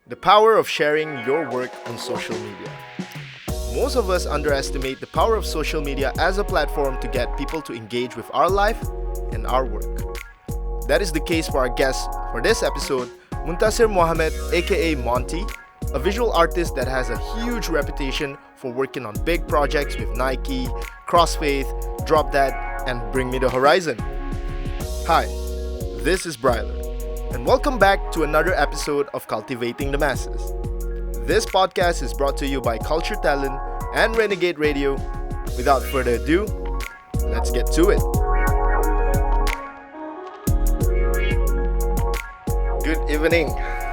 The power of sharing your work on social media. Most of us underestimate the power of social media as a platform to get people to engage with our life and our work. That is the case for our guest for this episode, Muntasir Mohamed, aka Monty, a visual artist that has a huge reputation for working on big projects with Nike, Crossfaith, Drop That, and Bring Me the Horizon. Hi, this is Bryler, and welcome back to another episode of Cultivating the Masses. This podcast is brought to you by CultureTalent and Renegade Radio. Without further ado, let's get to it. Good evening,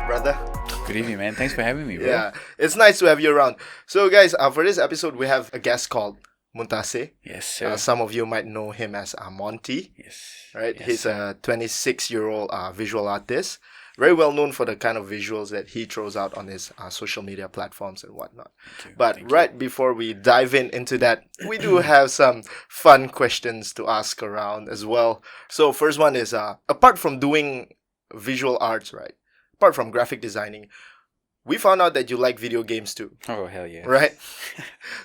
brother. Good evening, man. Thanks for having me, bro. Yeah, it's nice to have you around. So, guys, for this episode, we have a guest called Muntasir. Yes, sir. Some of you might know him as Monty. Yes. Right? Yes, He's a 26-year-old visual artist. Very well known for the kind of visuals that he throws out on his social media platforms and whatnot. But before we dive into that, we do have some fun questions to ask around as well. So first one is, apart from doing visual arts, right? Apart from graphic designing, we found out that you like video games too. Oh, hell yeah. Right?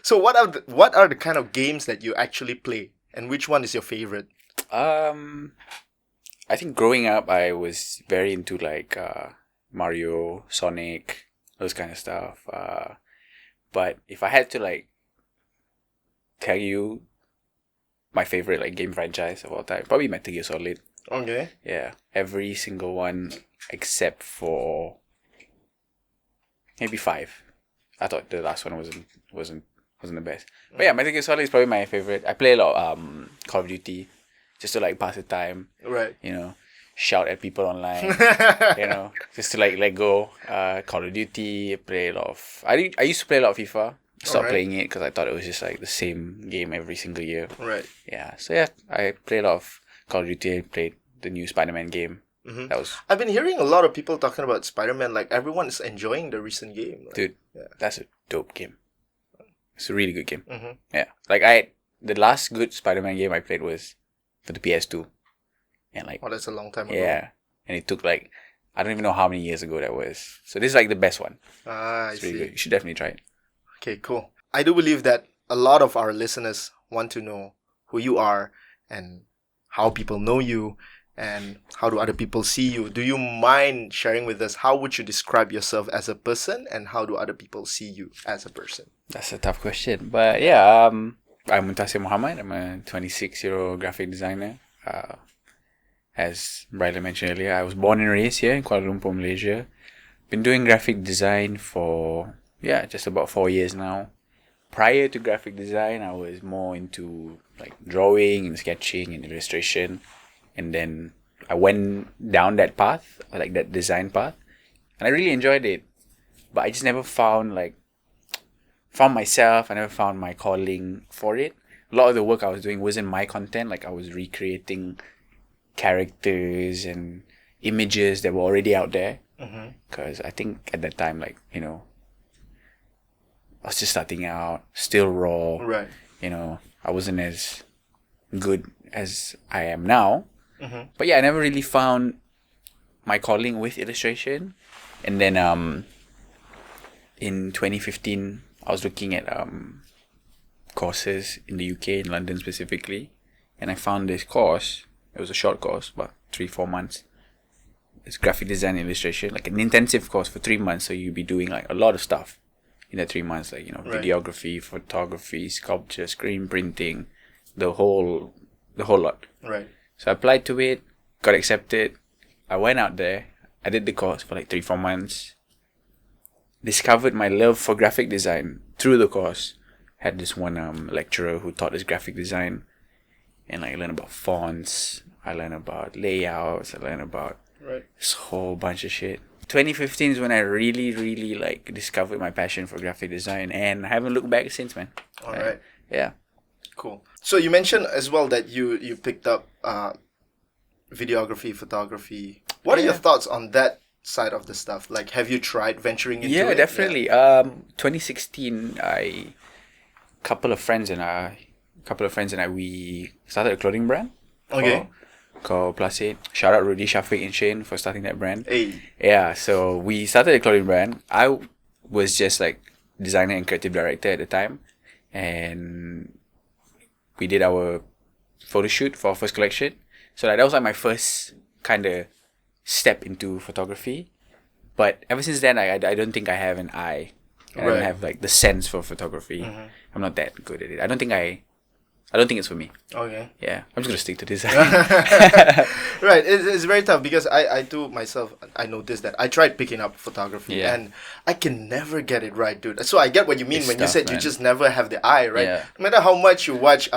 So what are the kind of games that you actually play? And which one is your favorite? I think growing up, I was very into like Mario, Sonic, those kind of stuff. But if I had to like tell you my favorite like game franchise of all time, probably Metal Gear Solid. Okay. Yeah, every single one except for maybe 5. I thought the last one wasn't the best. But yeah, Metal Gear Solid is probably my favorite. I play a lot of Call of Duty just to like pass the time. Right. You know, shout at people online. You know, just to like let go. Call of Duty. Play a lot of. I used to play a lot of FIFA. Stopped playing it because I thought it was just like the same game every single year. Right. Yeah. So yeah, I played a lot of Call of Duty. I played the new Spider-Man game. Mm-hmm. That was. I've been hearing a lot of people talking about Spider-Man. Like everyone is enjoying the recent game. Like, dude, yeah. That's a dope game. It's a really good game. Mm-hmm. Yeah. Like the last good Spider-Man game I played was for the PS2. And like, oh, that's a long time ago. yeah. And it took like, I don't even know how many years ago that was. So this is like the best one. I It's see. really good. You should definitely try it. Okay, cool. I do believe that a lot of our listeners want to know who you are and how people know you and how do other people see you. Do you mind sharing with us how would you describe yourself as a person and how do other people see you as a person? That's a tough question. But yeah, I'm Muntasir Mohamed. I'm a 26-year-old graphic designer. As Bryler mentioned earlier, I was born and raised here in Kuala Lumpur, Malaysia. Been doing graphic design for, just about 4 years now. Prior to graphic design, I was more into like drawing and sketching and illustration. And then I went down that path, like that design path. And I really enjoyed it. But I just never found myself. I never found my calling for it. A lot of the work I was doing wasn't my content. Like I was recreating characters and images that were already out there. Because I think at that time, like, you know, I was just starting out, still raw. Right. You know, I wasn't as good as I am now. Mm-hmm. But yeah, I never really found my calling with illustration. And then in 2015, I was looking at courses in the UK, in London specifically. And I found this course. It was a short course, about 3-4 months. It's graphic design and illustration, like an intensive course for 3 months. So you'll be doing like a lot of stuff in that 3 months, like, you know, videography, photography, sculpture, screen printing, the whole lot. Right. So I applied to it, got accepted. I went out there. I did the course for like 3-4 months. Discovered my love for graphic design through the course. Had this one lecturer who taught us graphic design. And I learned about fonts. I learned about layouts. I learned about this whole bunch of shit. 2015 is when I really, really like discovered my passion for graphic design. And I haven't looked back since, man. All right. Yeah. Cool. So you mentioned as well that you picked up videography, photography. What are your thoughts on that side of the stuff? Like, have you tried venturing into it? Yeah, definitely. 2016, a couple of friends and I, we started a clothing brand. Okay. called Plus 8. Shout out Rudy, Shafiq and Shane for starting that brand. Hey. Yeah, so we started a clothing brand. I was just like designer and creative director at the time. And we did our photo shoot for our first collection. So like, that was like my first kind of step into photography. But ever since then, I don't think I have an eye. I don't have like the sense for photography. I'm not that good at it. I don't think it's for me. Okay. Yeah, I'm just gonna stick to this. Right, it's very tough because I too myself, I noticed that I tried picking up photography and I can never get it right, dude. So I get what you mean when you said you just never have the eye, right? Yeah. No matter how much you watch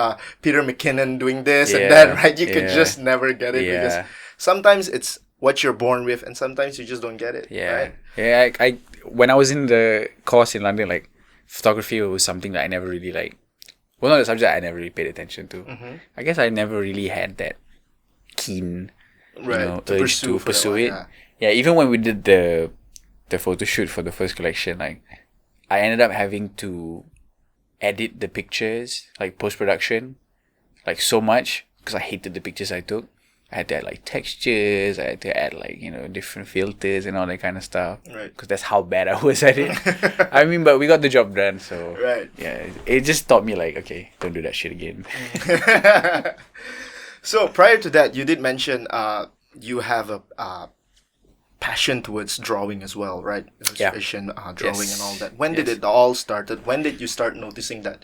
Peter McKinnon doing this and that, right? You could just never get it because sometimes it's what you're born with and sometimes you just don't get it. Yeah. Right? Yeah, I when I was in the course in London, like photography was something that I never really like. Well, not a subject I never really paid attention to. I guess I never really had that keen, urge to pursue it. Yeah, even when we did the photo shoot for the first collection, like I ended up having to edit the pictures, like post-production, like so much because I hated the pictures I took. I had to add like textures, I had to add like, different filters and all that kind of stuff. Right. Because that's how bad I was at it. I mean, but we got the job done, so. Right. Yeah, it just taught me like, okay, don't do that shit again. So prior to that, you did mention you have a passion towards drawing as well, right? Illustration, drawing and all that. When did it all started? When did you start noticing that,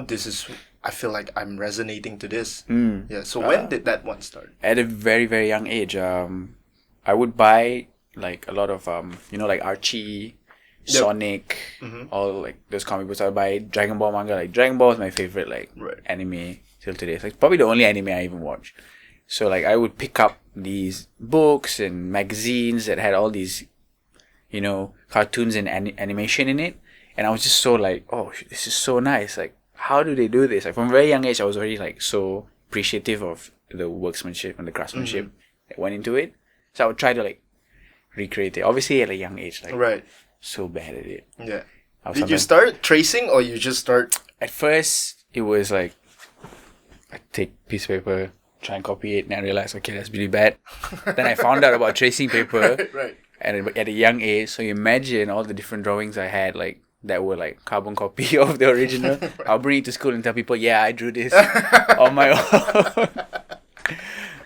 this is... I feel like I'm resonating to this. Yeah. So when did that one start? At a very, very young age. I would buy like a lot of like Archie, Sonic, all like those comic books. I would buy Dragon Ball manga. Like Dragon Ball is my favorite anime till today. It's like probably the only anime I even watch. So like I would pick up these books and magazines that had all these, cartoons and animation in it, and I was just so like, oh, this is so nice. Like, how do they do this? Like from a very young age, I was already like so appreciative of the workmanship and the craftsmanship that went into it. So I would try to like recreate it. Obviously at a young age, like so bad at it. Yeah. Did you start tracing or you just start? At first, it was like I take piece of paper, try and copy it, and I realized, okay, that's really bad. Then I found out about tracing paper. Right. And at a young age, so you imagine all the different drawings I had, like. That were like carbon copy of the original. I'll bring it to school and tell people, yeah, I drew this on my own.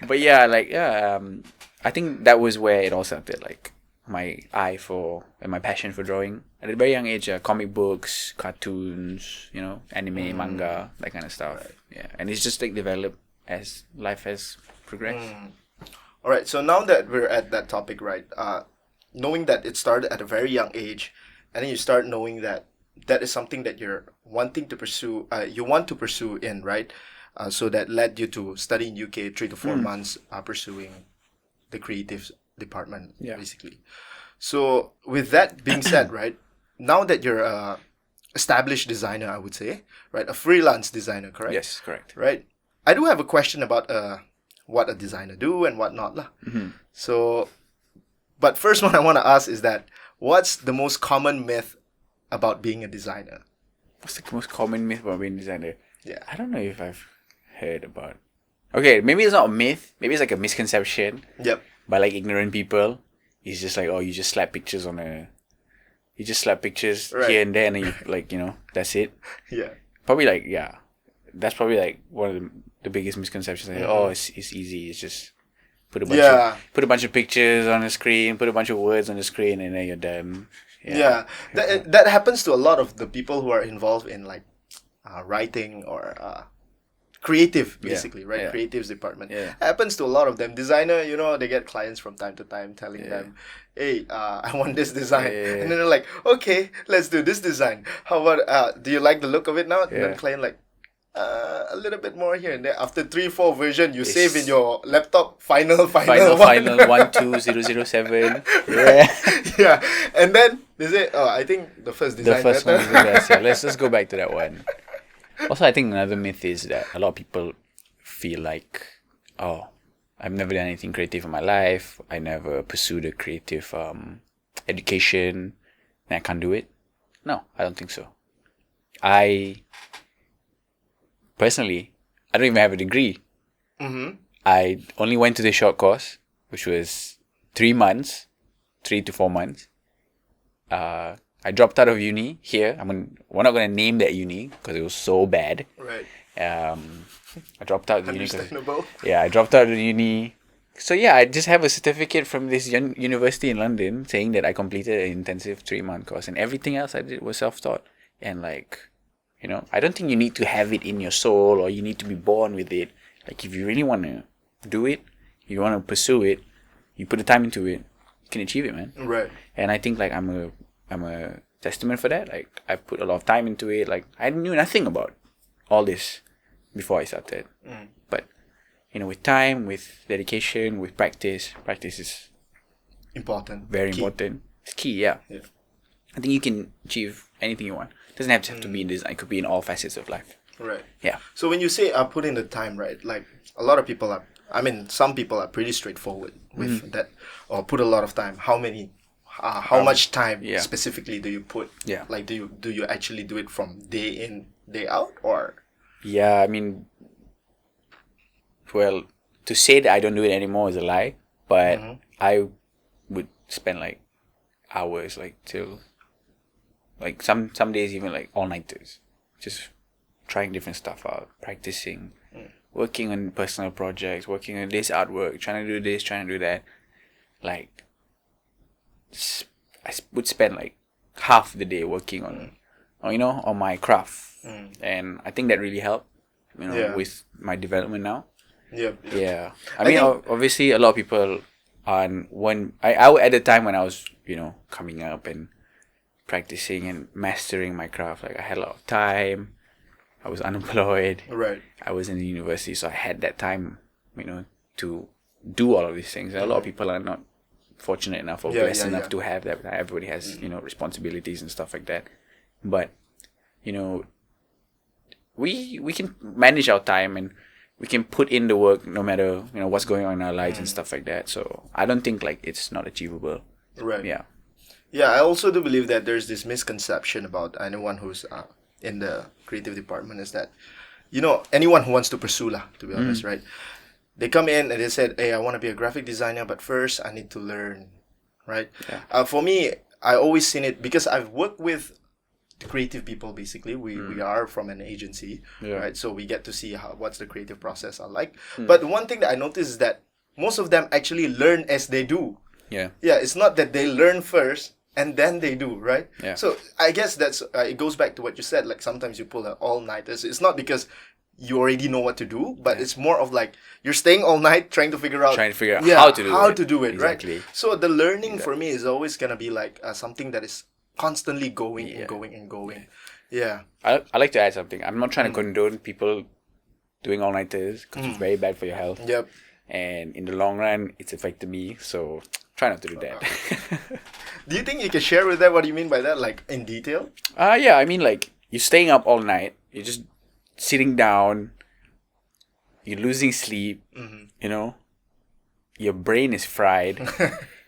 But I think that was where it all started. Like my eye for and my passion for drawing at a very young age. Comic books, cartoons, anime, manga, that kind of stuff. Right. Yeah, and it's just like developed as life has progressed. All right. So now that we're at that topic, right? Knowing that it started at a very young age. And then you start knowing that that is something that you're wanting to pursue, you want to pursue in, right? So that led you to study in UK 3 to 4 months, pursuing the creative department, basically. So with that being said, right, now that you're a established designer, I would say, right, a freelance designer, correct? Yes, correct. Right. I do have a question about what a designer do and what not, lah. So, but first one I want to ask is that, what's the most common myth about being a designer? What's the most common myth about being a designer? Yeah. I don't know if I've heard about... Okay, maybe it's not a myth. Maybe it's like a misconception. Yep. By like ignorant people. It's just like, oh, you just slap pictures on a... You just slap pictures here and there and then you, like, that's it. Yeah. Probably like, yeah. That's probably like one of the biggest misconceptions. Like, oh, it's easy. It's just... Put a bunch of pictures on the screen, put a bunch of words on the screen, and then you're done. Yeah. That happens to a lot of the people who are involved in like writing or creative, basically, right? Yeah. Creatives department. Yeah. Happens to a lot of them. Designer, they get clients from time to time telling them, hey, I want this design. And then they're like, okay, let's do this design. How about, do you like the look of it now? And then client like, a little bit more here and there. After 3-4 version, you save in your laptop final 12007. Yeah. And then they say, I think the first design. The first one is the best. Yeah, let's just go back to that one. Also, I think another myth is that a lot of people feel like, oh, I've never done anything creative in my life. I never pursued a creative education, and I can't do it. No, I don't think so. Personally, I don't even have a degree. I only went to the short course, which was 3 months, 3 to 4 months. I dropped out of uni here. We're not going to name that uni because it was so bad. Right. I dropped out of the uni. Understandable. I dropped out of the uni. So yeah, I just have a certificate from this university in London saying that I completed an intensive 3-month course, and everything else I did was self-taught. And like, I don't think you need to have it in your soul or you need to be born with it. Like if you really want to do it, you want to pursue it, you put the time into it, you can achieve it, man. Right. And I think like I'm a testament for that. Like I put a lot of time into it. Like I knew nothing about all this before I started. But with time, with dedication, with practice is important. Very important. It's key, yeah. I think you can achieve anything you want. It doesn't have to be in design. It could be in all facets of life. Right. Yeah. So when you say put in the time, right? Like a lot of people some people are pretty straightforward with that, or put a lot of time. How many? How much time specifically do you put? Yeah. Like do you actually do it from day in, day out, or? Yeah, I mean, well, to say that I don't do it anymore is a lie, but I would spend like hours, like till, like some days even like all-nighters, just trying different stuff out, practicing, working on personal projects, working on this artwork, trying to do this, trying to do that. Like, I would spend like half the day working on my craft. And I think that really helped, with my development now. Yeah. I mean, obviously, a lot of people I at the time when I was, coming up and practicing and mastering my craft, like I had a lot of time. I was unemployed. Right. I was in the university, so I had that time, to do all of these things. And a lot of people are not fortunate enough or blessed enough to have that. Everybody has, responsibilities and stuff like that. But, we can manage our time and we can put in the work no matter what's going on in our lives and stuff like that. So I don't think like it's not achievable. Right. Yeah. Yeah, I also do believe that there's this misconception about anyone who's in the creative department is that anyone who wants to pursue to be honest, right? They come in and they said, "Hey, I want to be a graphic designer, but first I need to learn," right? Yeah. For me, I always seen it because I've worked with creative people. Basically, we are from an agency, right? So we get to see what's the creative process are like. But one thing that I noticed is that most of them actually learn as they do. Yeah, it's not that they learn first and then they do, right? Yeah. So I guess that's it goes back to what you said. Like sometimes you pull an all-nighters. It's not because you already know what to do, but it's more of like you're staying all night trying to figure out how to do it, exactly. Right? So the learning for me is always gonna be like something that is constantly going and going and going. Yeah. I like to add something. I'm not trying to condone people doing all-nighters because it's very bad for your health. Yep. And in the long run, it's affected me. So try not to do that. Do you think you can share with that what do you mean by that, like in detail? Yeah. I mean, like you're staying up all night. You're just sitting down. You're losing sleep. Your brain is fried.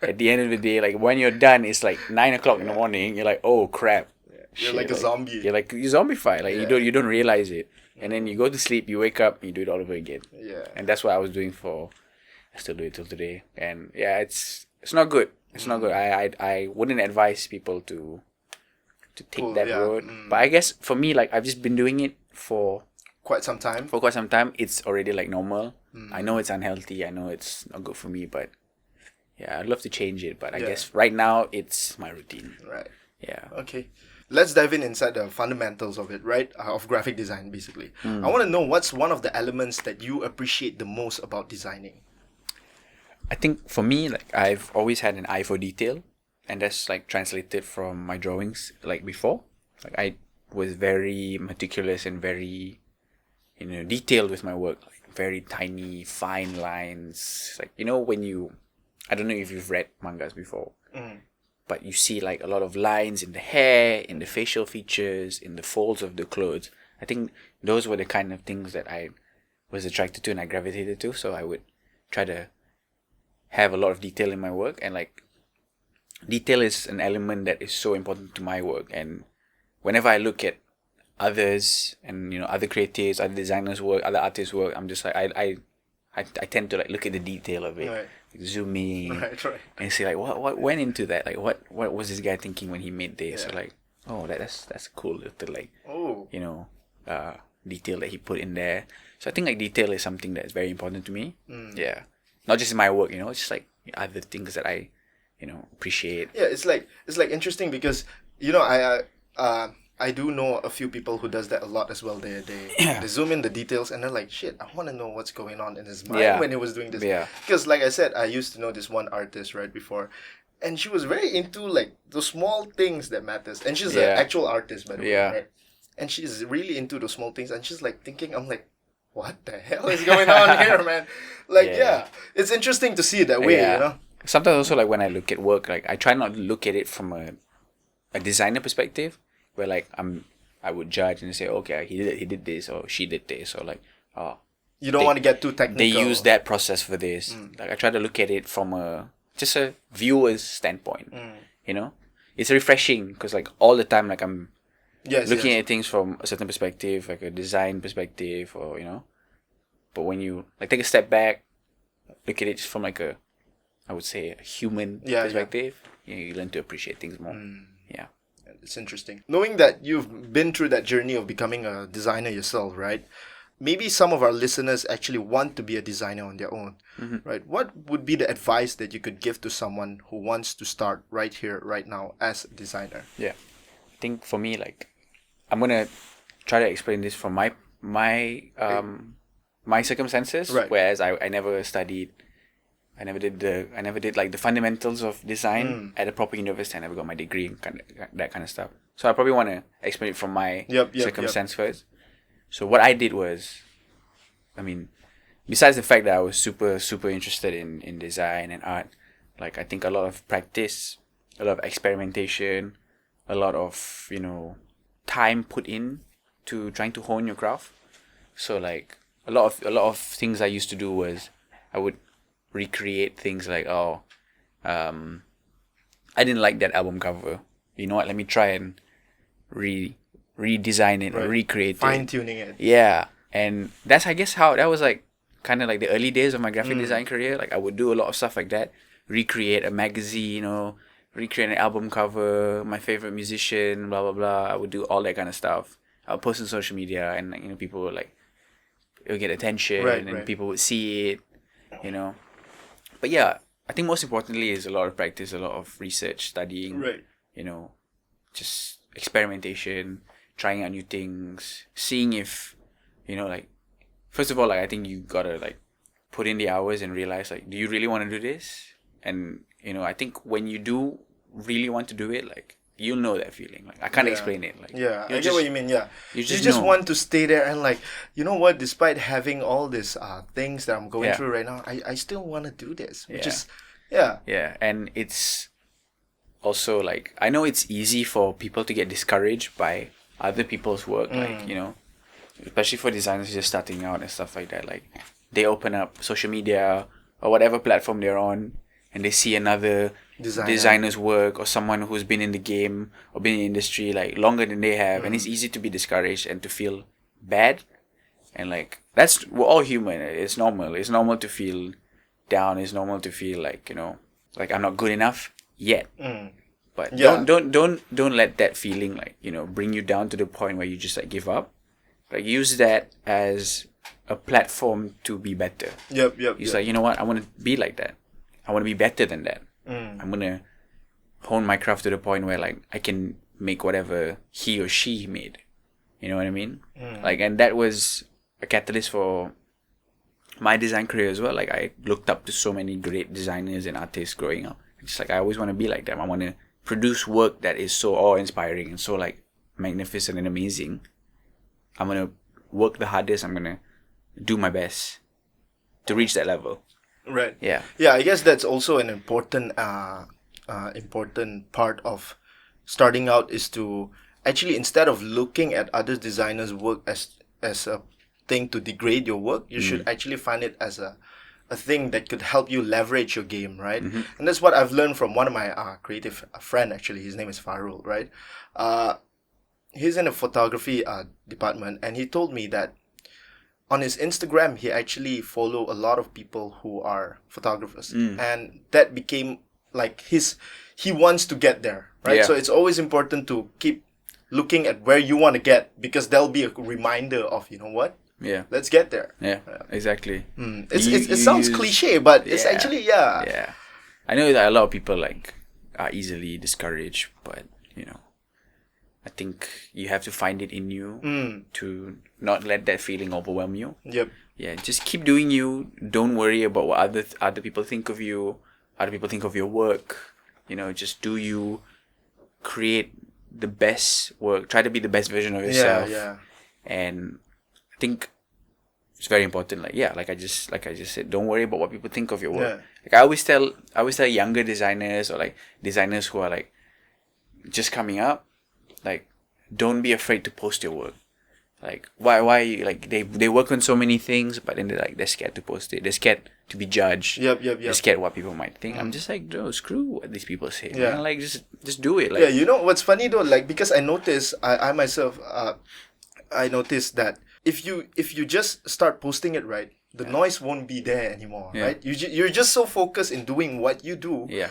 At the end of the day, like when you're done, it's like 9 o'clock in the morning. You're like, oh crap! You're like a zombie. You're zombified. Like you don't realize it, and then you go to sleep, you wake up, and you do it all over again. Yeah. And that's what I was doing I still do it till today, and it's not good. It's not good. I wouldn't advise people to take that road. But I guess for me, like I've just been doing it for quite some time. It's already like normal. I know it's unhealthy. I know it's not good for me, but. Yeah, I'd love to change it, but I guess right now it's my routine. Right. Yeah. Okay. Let's dive inside the fundamentals of it, right? Of graphic design, basically. I want to know what's one of the elements that you appreciate the most about designing? I think for me, like I've always had an eye for detail, and that's like translated from my drawings like before. Like I was very meticulous and very, detailed with my work. Like very tiny, fine lines. Like, when I don't know if you've read mangas before, but you see like a lot of lines in the hair, in the facial features, in the folds of the clothes. I think those were the kind of things that I was attracted to and I gravitated to. So I would try to have a lot of detail in my work, and like detail is an element that is so important to my work. And whenever I look at others and other creatives, other designers' work, other artists' work, I'm just like I I tend to like look at the detail of it, Right. like, zoom in, Right. and see like what went into that. Like what was this guy thinking when he made this? Yeah. Or like, oh, that's a cool little like Oh. detail that he put in there. So I think like detail is something that's very important to me. Mm. Yeah, not just in my work, it's just like other things that I, appreciate. Yeah, it's like interesting because I do know a few people who does that a lot as well. They zoom in the details and they're like, shit, I want to know what's going on in his mind Yeah. when he was doing this. Yeah. Because like I said, I used to know this one artist right before, and she was very into like the small things that matters. And she's an Yeah. actual artist, by the way, Yeah. right? And she's really into the small things, and she's like thinking, I'm like, what the hell is going on here, man? Like, yeah, it's interesting to see it that way, Yeah. Sometimes also like when I look at work, like I try not to look at it from a designer perspective, where like I would judge and say, okay, he did this or she did this, or like, oh, You don't want to get too technical. they use that process for this. Like I try to look at it from just a viewer's standpoint. It's refreshing because like all the time like I'm looking at things from a certain perspective, like a design perspective, or but when you like take a step back, look at it just from like I would say a human perspective, you learn to appreciate things more. Yeah. It's interesting. Knowing that you've been through that journey of becoming a designer yourself, right? Maybe some of our listeners actually want to be a designer on their own, right? What would be the advice that you could give to someone who wants to start right here, right now as a designer? Yeah. I think for me, like, I'm going to try to explain this from my circumstances, Right. whereas I never studied, I never did like the fundamentals of design at a proper university. I never got my degree and that kind of stuff. So I probably want to explain it from my circumstance first. So what I did was, I mean, besides the fact that I was super, super interested in design and art, like I think a lot of practice, a lot of experimentation, a lot of, time put in to trying to hone your craft. So like a lot of things I used to do was I would recreate things like, I didn't like that album cover. You know what? Let me try and redesign it, or recreate it. Fine-tuning it. Yeah. And that's, I guess, how that was like kind of like the early days of my graphic design career. Like I would do a lot of stuff like that. Recreate a magazine, recreate an album cover, my favorite musician, blah, blah, blah. I would do all that kind of stuff. I would post on social media and, people would like, it would get attention and people would see it, But yeah, I think most importantly is a lot of practice, a lot of research, studying, just experimentation, trying out new things, seeing if, like, first of all, like, I think you gotta, like, put in the hours and realize, like, do you really want to do this? And, I think when you do really want to do it, like, you'll know that feeling. Like, I can't explain it. Like, I get what you mean. Yeah, you just know. want to stay there and like, you know what? Despite having all these things that I'm going through right now, I still want to do this. Which is, yeah, and it's also like I know it's easy for people to get discouraged by other people's work, like especially for designers just starting out and stuff like that. Like they open up social media or whatever platform they're on, and they see another designer's work or someone who's been in the game or been in the industry like longer than they have, and it's easy to be discouraged and to feel bad. And like we're all human. It's normal. It's normal to feel down. It's normal to feel like like I'm not good enough yet. But don't let that feeling like bring you down to the point where you just like give up. Like use that as a platform to be better. It's like, you know what, I want to be like that. I want to be better than that. I'm gonna hone my craft to the point where like I can make whatever he or she made. You know what I mean? Like, and that was a catalyst for my design career as well. Like I looked up to so many great designers and artists growing up. It's like I always want to be like them. I want to produce work that is so awe-inspiring and so like magnificent and amazing. I'm gonna work the hardest. I'm gonna do my best to reach that level. Right. Yeah. Yeah, I guess that's also an important part of starting out is to actually, instead of looking at other designers' work as a thing to degrade your work, you should actually find it as a thing that could help you leverage your game, right? And that's what I've learned from one of my creative friend, actually. His name is Farul, right? He's in the photography department, and he told me that on his Instagram, he actually follow a lot of people who are photographers, and that became like he wants to get there, right? Yeah. So it's always important to keep looking at where you want to get, because there'll be a reminder of, you know what? Yeah. Let's get there. Yeah. Exactly. It sounds cliche, but it's actually, Yeah. I know that a lot of people like are easily discouraged, but you know, I think you have to find it in you to not let that feeling overwhelm you. Yep. Yeah, just keep doing you. Don't worry about what other people think of you. Other people think of your work. You know, just do you. Create the best work. Try to be the best version of yourself. Yeah. And I think it's very important. Like I just said, don't worry about what people think of your work. Yeah. Like I always tell younger designers, or like designers who are like just coming up, like don't be afraid to post your work. Like why like they work on so many things, but then they're scared to post it. They're scared to be judged. Yep. They're scared what people might think. I'm just like, no, screw what these people say. Yeah. Man. Like just do it. Like, Yeah, you know what's funny though, like, because I noticed, I myself, I noticed that if you just start posting it, right, the noise won't be there anymore, right? You're just so focused in doing what you do. Yeah.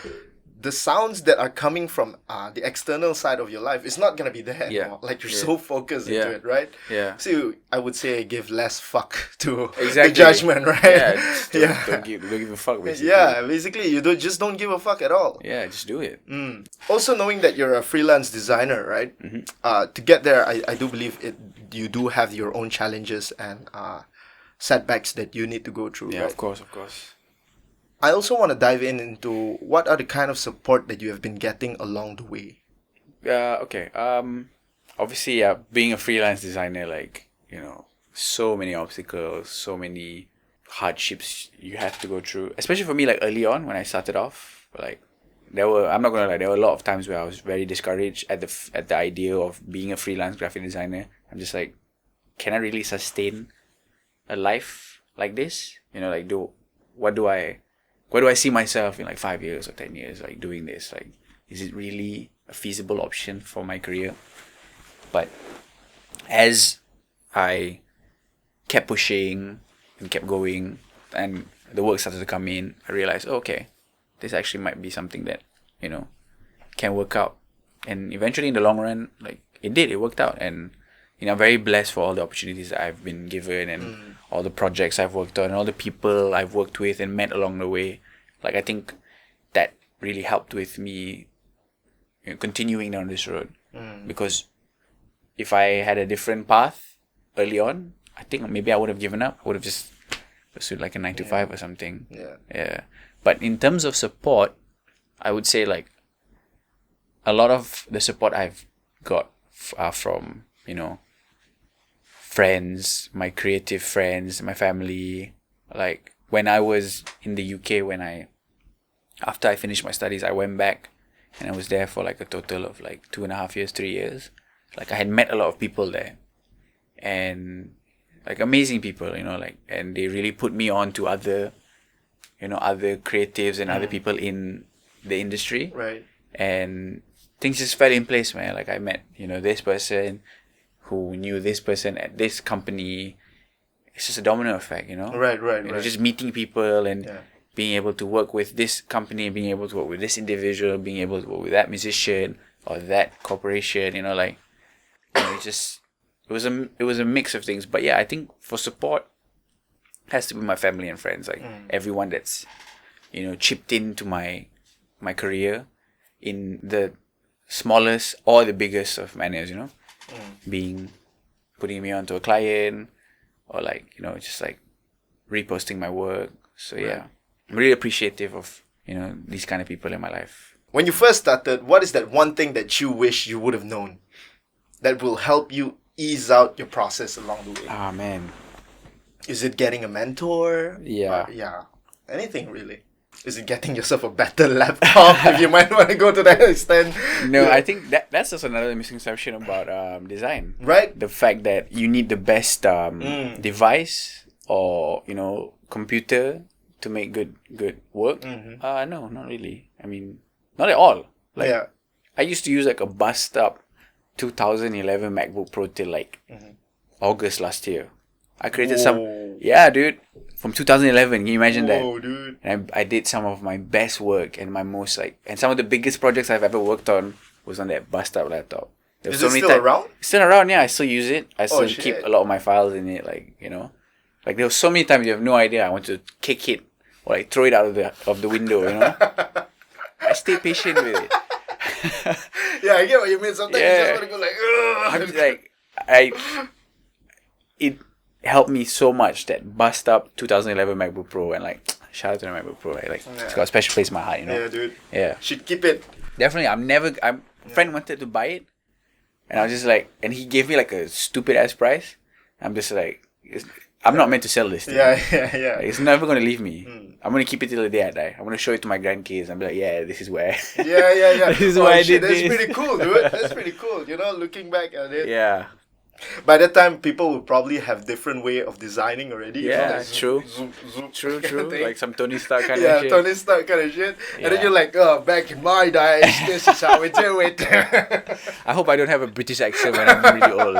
The sounds that are coming from the external side of your life is not gonna be there anymore. Like you're so focused into it, right? Yeah. So I would say give less fuck to Exactly. the judgment, right? Yeah. Don't give a fuck, basically. Yeah, basically you don't give a fuck at all. Yeah, just do it. Also, knowing that you're a freelance designer, right? To get there, I do believe you do have your own challenges and setbacks that you need to go through. Yeah, right? of course. I also want to dive into what are the kind of support that you have been getting along the way. Okay. Obviously, being a freelance designer, like, you know, so many obstacles, so many hardships you have to go through. Especially for me, like early on when I started off, like I'm not gonna lie, there were a lot of times where I was very discouraged at the idea of being a freelance graphic designer. I'm just like, can I really sustain a life like this? You know, like where do I see myself in like 5 years or 10 years, like doing this? Like, is it really a feasible option for my career? But as I kept pushing and kept going and the work started to come in, I realized, okay, this actually might be something that, you know, can work out. And eventually in the long run, like it worked out. And, you know, I'm very blessed for all the opportunities that I've been given and all the projects I've worked on and all the people I've worked with and met along the way. Like, I think that really helped with me, you know, continuing down this road. Because if I had a different path early on, I think maybe I would have given up. I would have just pursued like a 9 to 5 or something. Yeah. But in terms of support, I would say like a lot of the support I've got are from, you know, friends, my creative friends, my family. Like when I was in the UK, after I finished my studies, I went back and I was there for like a total of like 2.5 years, 3 years. Like I had met a lot of people there and like amazing people, you know, like, and they really put me on to other creatives and other people in the industry. Right. And things just fell in place, man. Like I met, you know, this person who knew this person at this company. It's just a domino effect, you know? Right. You know, just meeting people and being able to work with this company, being able to work with this individual, being able to work with that musician or that corporation, you know, like, you know, it was a mix of things. But yeah, I think for support, it has to be my family and friends, like everyone that's, you know, chipped into my career in the smallest or the biggest of manners, you know, putting me onto a client or like, you know, just like reposting my work. So yeah, I'm really appreciative of, you know, these kind of people in my life. When you first started, what is that one thing that you wish you would have known that will help you ease out your process along the way? Ah, man. Is it getting a mentor? Yeah. Anything really. Is it getting yourself a better laptop if you might want to go to that extent? No, I think that's just another misconception about design. Right? The fact that you need the best device or, you know, computer to make good work. No, not really. I mean, not at all. Like, I used to use like a bust up 2011 MacBook Pro till like August last year. I created some. Yeah, dude. From 2011, can you imagine that? Dude. And I did some of my best work and my most and some of the biggest projects I've ever worked on was on that bust up laptop. Is it still around? It's still around, yeah. I still use it. I still shit. keep a lot of my files in it, Like there was so many times you have no idea. I want to kick it or like throw it out of the window, I stay patient with it. Yeah, I get what you mean. Sometimes you just want to go like, ugh. It helped me so much that bust up 2011 MacBook Pro and shout out to the MacBook Pro, right? It's got a special place in my heart, Yeah, dude. Yeah. Should keep it. Definitely. Friend wanted to buy it and I was just and he gave me a stupid ass price. I'm just I'm not meant to sell this thing. Yeah. It's never going to leave me. I'm going to keep it till the day I die. I'm going to show it to my grandkids and be like, yeah, this is where. Yeah. This is why I did That's this. pretty cool, dude. That's pretty cool. Looking back at it. Yeah. By that time, people will probably have different way of designing already. Yeah, True. True. Like some Tony Stark kind of Yeah, shit. Tony Stark kind of shit. Yeah. And then you're like, oh, back in my days, this is how we do it. I hope I don't have a British accent when I'm really old,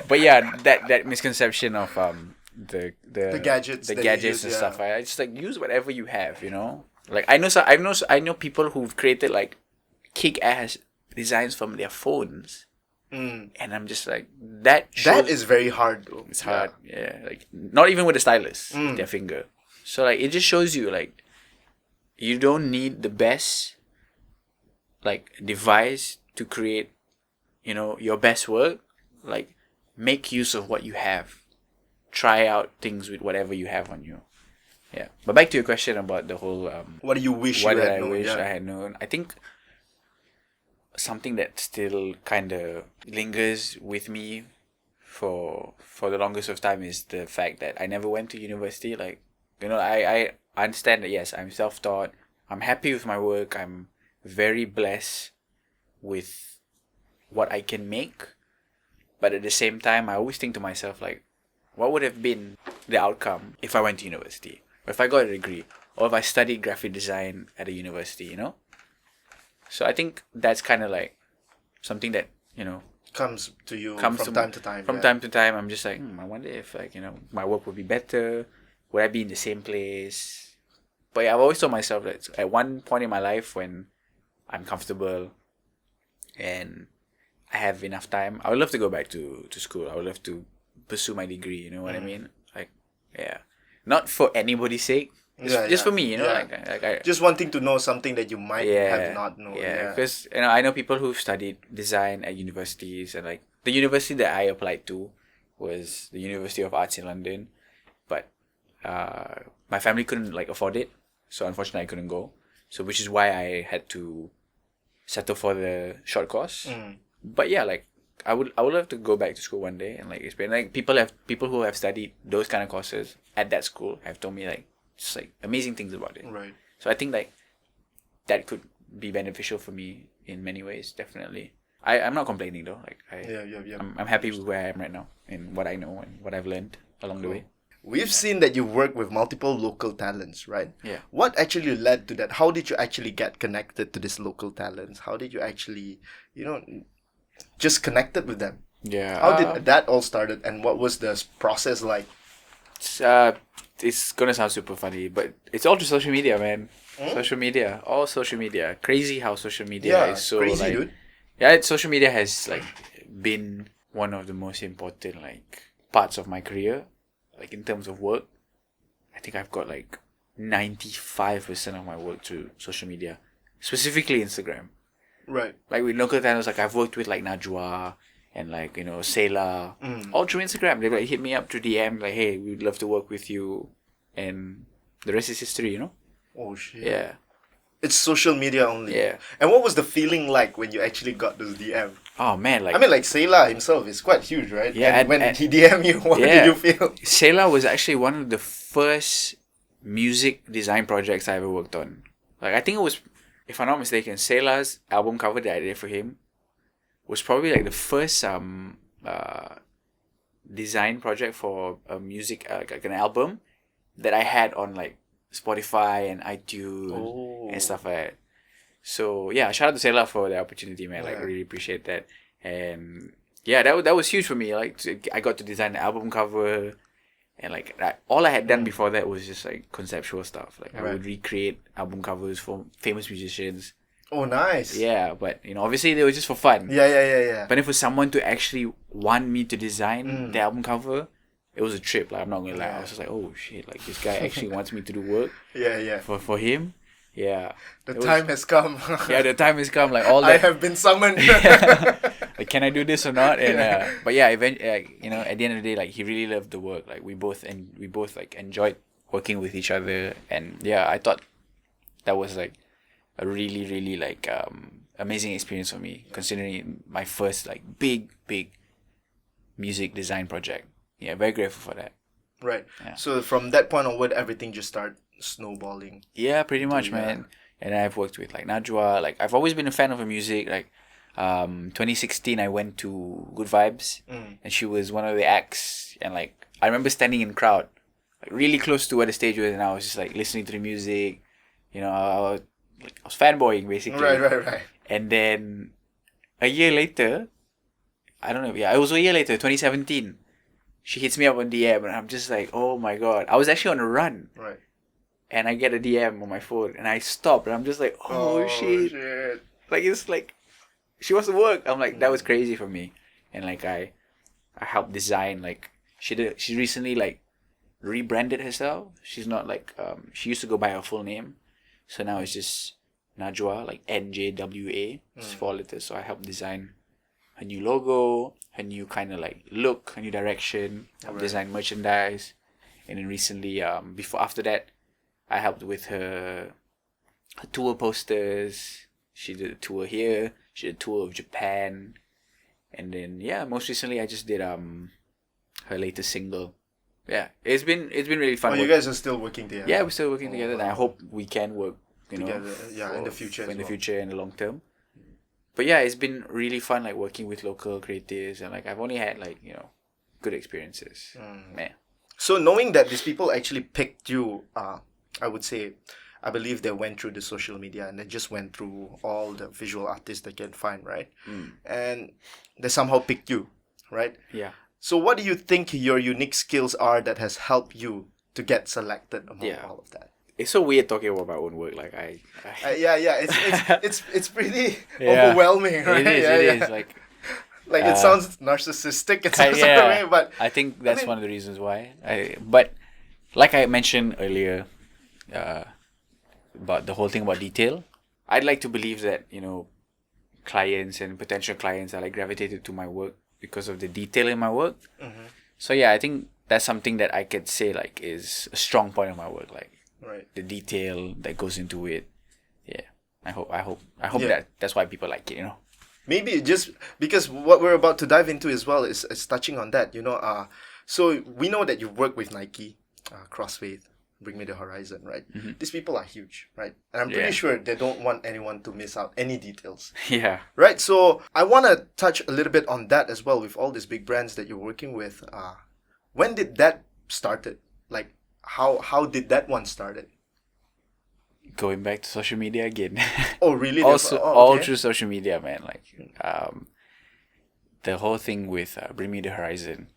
But yeah, that misconception of the gadgets that you use, and stuff. I just use whatever you have, I know people who've created kick ass designs from their phones. And I'm just that is very hard though. It's hard, yeah. Not even with a stylus, their finger. So it just shows you you don't need the best device to create, your best work. Make use of what you have. Try out things with whatever you have on you. Yeah. But back to your question about the whole what do you wish what you did had I known? wish Yeah. I had known? I think something that still kind of lingers with me for the longest of time is the fact that I never went to university. I understand that yes, I'm self-taught. I'm happy with my work. I'm very blessed with what I can make. But at the same time, I always think to myself what would have been the outcome if I went to university, or if I got a degree, or if I studied graphic design at a university, So I think that's kind of something that, comes to you comes from time to time. From time to time, I'm just I wonder if my work would be better. Would I be in the same place? But yeah, I've always told myself that at one point in my life when I'm comfortable and I have enough time, I would love to go back to school. I would love to pursue my degree, you know what I mean? Yeah. Not for anybody's sake. Just for me, just wanting to know something that you might have not known. Yeah, because I know people who've studied design at universities, and the university that I applied to was the University of Arts in London, but my family couldn't afford it, so unfortunately I couldn't go. So which is why I had to settle for the short course. But yeah, I would love to go back to school one day and experience. People who have studied those kind of courses at that school have told me just amazing things about it. Right. So I think that could be beneficial for me in many ways. Definitely. I'm not complaining though. I'm happy with where I am right now and what I know and what I've learned along the way. We've seen that you work with multiple local talents, right? Yeah. What actually led to that? How did you actually get connected to these local talents? How did you actually, just connected with them? Yeah. How did that all started, and what was the process like? It's gonna sound super funny, but it's all through social media, man. All social media. Crazy how social media is so crazy, dude. Yeah, social media has been one of the most important parts of my career, in terms of work. I think I've got 95% of my work through social media, specifically Instagram. Right. With local talents, I've worked with Najwa and Sayla, all through Instagram. They hit me up through DM hey, we'd love to work with you, and the rest is history, Oh shit. Yeah. It's social media only. Yeah. And what was the feeling like when you actually got those DM? Oh man, Sayla himself is quite huge, right? Yeah. And when he DM you, what did you feel? Sayla was actually one of the first music design projects I ever worked on. I think it was, if I'm not mistaken, Sayla's album cover that I did for him was probably the first design project for a music an album that I had on Spotify and iTunes and stuff like that. So yeah, shout out to Sayla for the opportunity, man. I really appreciate that. And yeah, that was huge for me. Like I got to design the album cover, and like all I had done before that was just like conceptual stuff. Like I would recreate album covers for famous musicians. Oh, nice. Yeah, but obviously they were just for fun. Yeah. But then for someone to actually want me to design the album cover, it was a trip. Like I'm not gonna lie, I was just like, oh shit, like this guy actually wants me to do work. Yeah. For him, yeah. The time has come. Yeah, the time has come. Like all that. I have been summoned. Like, can I do this or not? And but yeah, eventually, at the end of the day, like he really loved the work. Like we both like enjoyed working with each other, and yeah, I thought that was like a really, really like amazing experience for me, considering my first like big music design project. Yeah, very grateful for that. Right. Yeah. So from that point onward, everything just started snowballing. Yeah, pretty much, man. And I've worked with like Najwa. Like I've always been a fan of her music. Like 2016, I went to Good Vibes, and she was one of the acts. And like I remember standing in crowd, like really close to where the stage was, and I was just like listening to the music. I was fanboying basically. Right. And then a year later, I don't know. Yeah, it was a year later, 2017. She hits me up on DM, and I'm just like, oh my god. I was actually on a run. Right. And I get a DM on my phone, and I stop, and I'm just like, oh shit. Like it's like she wants to work. I'm like, that was crazy for me. And like I helped design. Like she recently like rebranded herself. She's not like she used to go by her full name, so now it's just Najwa, like NJWA. It's 4 letters. So I helped design her new logo, her new kind of like look, her new direction. Helped design merchandise, and then recently after that, I helped with her tour posters. She did a tour here. She did a tour of Japan. And then most recently I just did her latest single. Yeah, it's been really fun. Oh, you guys are still working together? Yeah, we're still working together, and I hope we can work together. In the future. In the future, in the long term. But yeah, it's been really fun, like working with local creatives, and like I've only had like good experiences. Yeah. So knowing that these people actually picked you, I would say, I believe they went through the social media and they just went through all the visual artists they can find, right? And they somehow picked you, right? Yeah. So what do you think your unique skills are that has helped you to get selected among all of that? It's so weird talking about my own work. Like it's pretty overwhelming, right? It is like it sounds narcissistic in some sort of way, but I think that's one of the reasons why. But like I mentioned earlier, about the whole thing about detail, I'd like to believe that clients and potential clients are like gravitated to my work because of the detail in my work. So yeah, I think that's something that I could say like is a strong point of my work, like the detail that goes into it. Yeah, I hope that's why people like it. Maybe just because what we're about to dive into as well is touching on that. So we know that you work with Nike, Crossfade, Bring Me the Horizon, right? These people are huge, right? And I'm pretty sure they don't want anyone to miss out any details. Yeah. Right? So I want to touch a little bit on that as well with all these big brands that you're working with. When did that started? Like, how did that one started? Going back to social media again. Oh, really? Also, all through social media, man. Like, the whole thing with Bring Me the Horizon.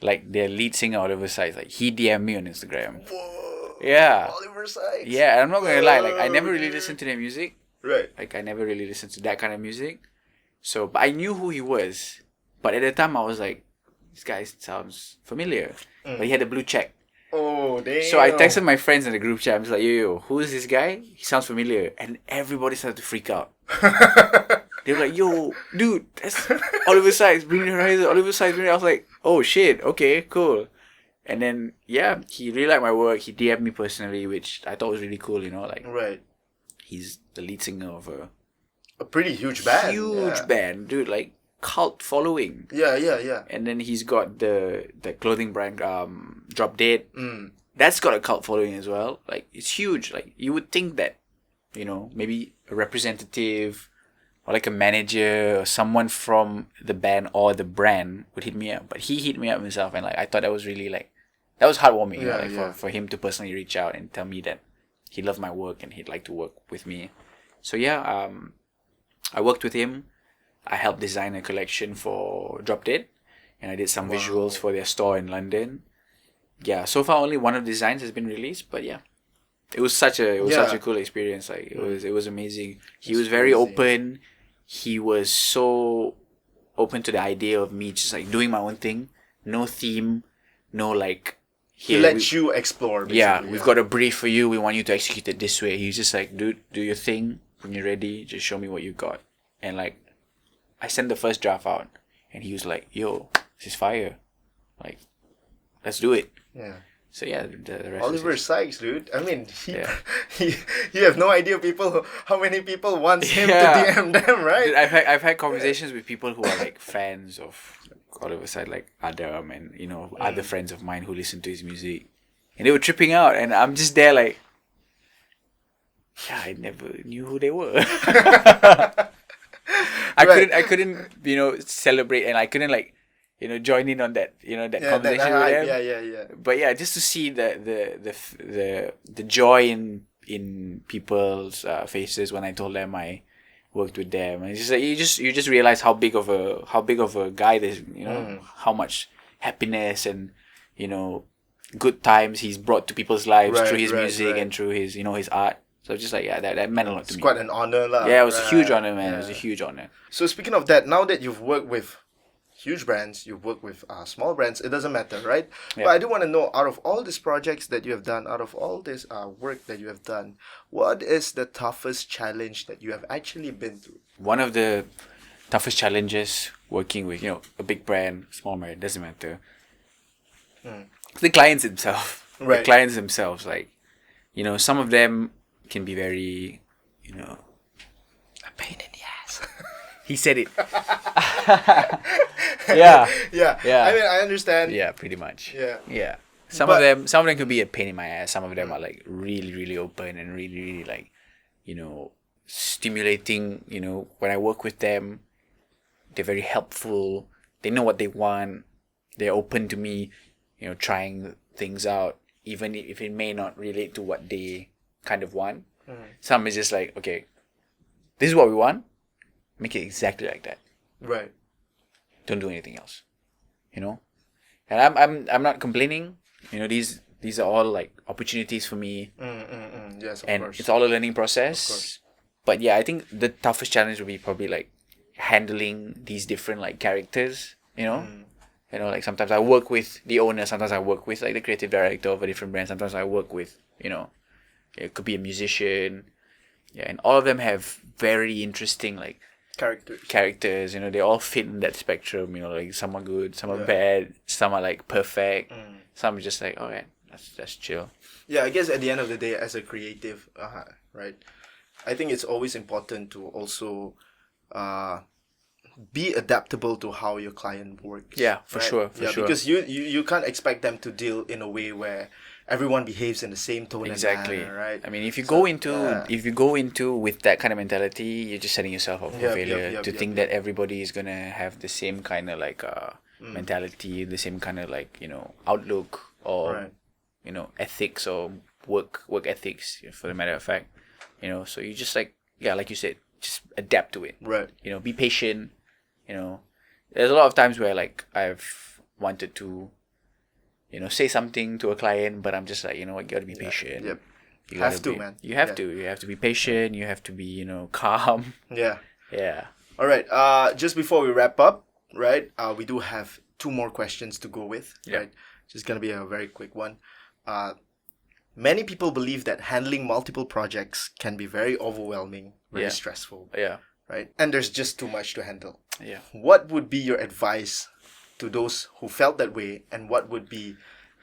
Like, their lead singer, Oliver Sykes, like, he DM'd me on Instagram. Whoa. Yeah. Oliver Sykes. Yeah, I'm not going to lie. Like, I never really listened to their music. Right. Like, I never really listened to that kind of music. So, but I knew who he was. But at the time, I was like, this guy sounds familiar. But he had a blue check. Oh, damn. So I texted my friends in the group chat. I'm just like, yo, who is this guy? He sounds familiar. And everybody started to freak out. They were like, yo, dude, that's Oliver Sykes, Bring Me the Horizon, Oliver Sykes. I was like, oh shit, okay, cool. And then, he really liked my work. He DM'd me personally, which I thought was really cool, like. Right. He's the lead singer of a pretty huge band. Huge band, dude, like cult following. Yeah. And then he's got the clothing brand, Drop Dead. That's got a cult following as well. Like, it's huge. Like, you would think that, maybe a representative or like a manager or someone from the band or the brand would hit me up. But he hit me up himself, and like I thought that was really like, that was heartwarming. For him to personally reach out and tell me that he loved my work and he'd like to work with me. So I worked with him. I helped design a collection for Drop Dead, and I did some visuals for their store in London. Yeah, so far only one of the designs has been released, but yeah, it was such a cool experience. Like it was amazing. He was very open. He was so open to the idea of me just like doing my own thing, no theme, no like. He lets you explore. Yeah, we've got a brief for you. We want you to execute it this way. He's just like, dude, do your thing. When you're ready, just show me what you got. And like, I sent the first draft out, and he was like, yo, this is fire. Like, let's do it. Yeah. So yeah, the rest Oliver Sykes, dude. I mean, you have no idea how many people wants him to DM them, right? Dude, I've had conversations with people who are like fans of Oliver Sykes, like Adam and other friends of mine who listen to his music, and they were tripping out, and I'm just there like, yeah, I never knew who they were. I couldn't celebrate, and I couldn't join in on that conversation with them. Yeah. But yeah, just to see the joy in people's faces when I told them I worked with them, and it's just like you just realize how big of a guy this, how much happiness and good times he's brought to people's lives through his music and through his his art. So just like that meant a lot to me. It's quite an honor, lah. Yeah, it was a huge honor, man. Yeah. It was a huge honor. So speaking of that, now that you've worked with huge brands, you've worked with small brands, it doesn't matter, right? Yeah. But I do want to know, out of all these projects that you have done, out of all this work that you have done, what is the toughest challenge that you have actually been through? One of the toughest challenges working with, a big brand, small brand, doesn't matter. The clients themselves. Right. The clients themselves, like, some of them can be very, a pain in the ass. He said it. Yeah. I mean, I understand. Yeah, pretty much. Yeah. Some of them could be a pain in my ass. Some of them are like really, really open and really, really like, stimulating. When I work with them, they're very helpful. They know what they want. They're open to me, trying things out, even if it may not relate to what they kind of want. Some is just like, okay, this is what we want. Make it exactly like that. Right. Don't do anything else. And I'm not complaining. These are all like opportunities for me. Yes, of and course. It's all a learning process. But yeah, I think the toughest challenge would be probably like handling these different like characters. Like sometimes I work with the owner. Sometimes I work with like the creative director of a different brand. Sometimes I work with it could be a musician. Yeah, and all of them have very interesting like characters. They all fit in that spectrum. Like some are good, some are bad, some are like perfect, some are just like, alright, that's chill. Yeah, I guess at the end of the day, as a creative, right, I think it's always important to also be adaptable to how your client works. Yeah, for sure. Because you can't expect them to deal in a way where everyone behaves in the same tone and manner, right? I mean, if you go into with that kind of mentality, you're just setting yourself up for failure. To think that everybody is gonna have the same kind of like mentality, the same kind of like outlook or ethics or work ethics, for the matter of fact. So you just like you said, just adapt to it. Right. Be patient. There's a lot of times where like I've wanted to say something to a client, but I'm just like, you gotta be patient. Yep. You have to be patient. You have to be, calm. Yeah. Yeah. All right. Just before we wrap up, right? We do have 2 more questions to go with. Yeah. Right. Just gonna be a very quick one. Many people believe that handling multiple projects can be very overwhelming, very stressful. Yeah. Right. And there's just too much to handle. Yeah. What would be your advice to those who felt that way, and what would be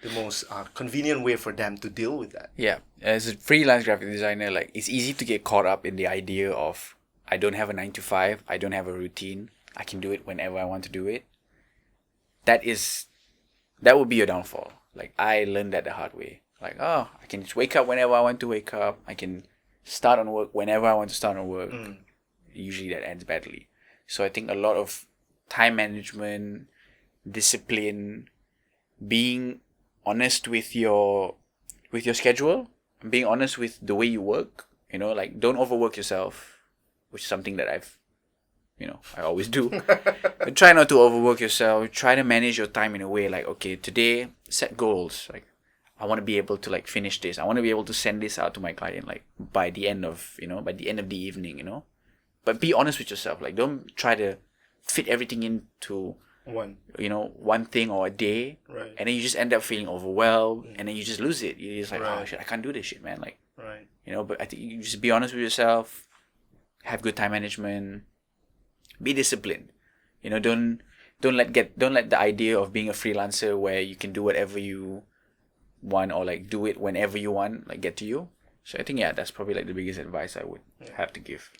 the most convenient way for them to deal with that? Yeah, as a freelance graphic designer, like it's easy to get caught up in the idea of I don't have a 9 to 5, I don't have a routine, I can do it whenever I want to do it. That would be your downfall. Like I learned that the hard way. Like I can just wake up whenever I want to wake up. I can start on work whenever I want to start on work. Usually that ends badly. So I think a lot of time management, discipline, being honest with your schedule, being honest with the way you work, like don't overwork yourself, which is something that I've I always do. But try not to overwork yourself. Try to manage your time in a way like, okay, today set goals. Like, I want to be able to like finish this. I want to be able to send this out to my client like by the end of the evening. But be honest with yourself. Like, don't try to fit everything into one thing or a day, right? And then you just end up feeling overwhelmed, and then you just lose it. You're just like, oh shit, I can't do this shit, man. Like, right? But I think you just be honest with yourself. Have good time management. Be disciplined. Don't let the idea of being a freelancer where you can do whatever you want or like do it whenever you want like get to you. So I think that's probably like the biggest advice I would have to give.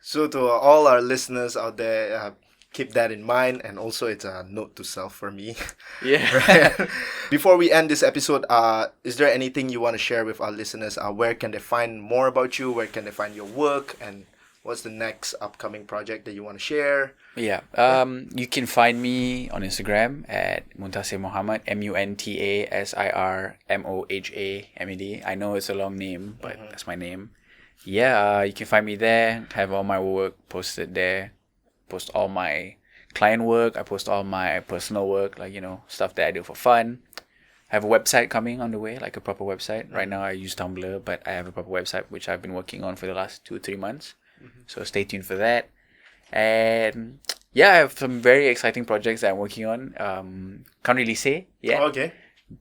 So to all our listeners out there, keep that in mind, and also it's a note to self for me. Yeah. Right? Before we end this episode, is there anything you want to share with our listeners? Where can they find more about you? Where can they find your work? And what's the next upcoming project that you want to share? Yeah. You can find me on Instagram at Muntasir Mohamed, MUNTASIRMOHAMED. I know it's a long name, but that's my name. Yeah, you can find me there. Have all my work posted there. Post all my client work. I post all my personal work, like, stuff that I do for fun. I have a website coming on the way, like a proper website. Right now I use Tumblr, but I have a proper website which I've been working on for the last 2-3 months. So stay tuned for that. And I have some very exciting projects that I'm working on. Can't really say yet. Okay.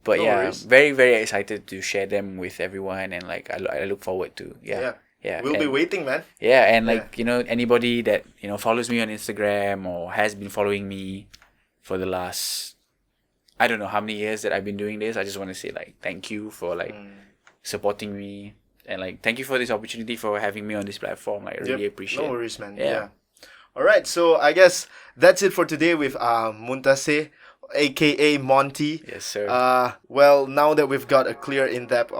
But No worries. very, very excited to share them with everyone, and like I look forward to We'll be waiting, man. Yeah, and like anybody that follows me on Instagram or has been following me for the last, I don't know how many years that I've been doing this. I just want to say like thank you for like supporting me, and like thank you for this opportunity for having me on this platform. I really appreciate it. No worries, man. Yeah. All right, so I guess that's it for today with Muntasir, aka Monty. Yes, sir. Well, now that we've got a clear in-depth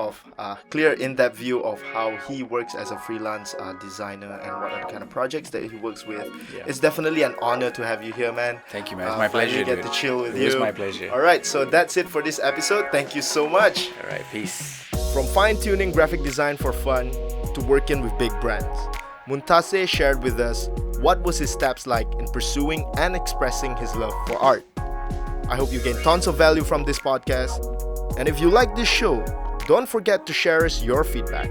view of how he works as a freelance designer and what are the kind of projects that he works with, it's definitely an honor to have you here, man. Thank you, man. It's my pleasure. Get to chill with you. It's my pleasure. All right, so that's it for this episode. Thank you so much. All right, peace. From fine-tuning graphic design for fun to working with big brands, Muntasir shared with us what was his steps like in pursuing and expressing his love for art. I hope you gained tons of value from this podcast. And if you like this show, don't forget to share us your feedback.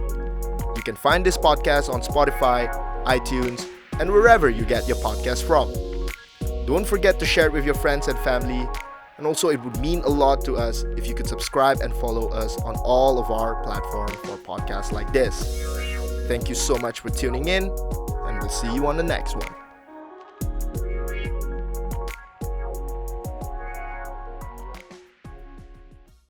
You can find this podcast on Spotify, iTunes, and wherever you get your podcast from. Don't forget to share it with your friends and family. And also, it would mean a lot to us if you could subscribe and follow us on all of our platforms for podcasts like this. Thank you so much for tuning in, and we'll see you on the next one.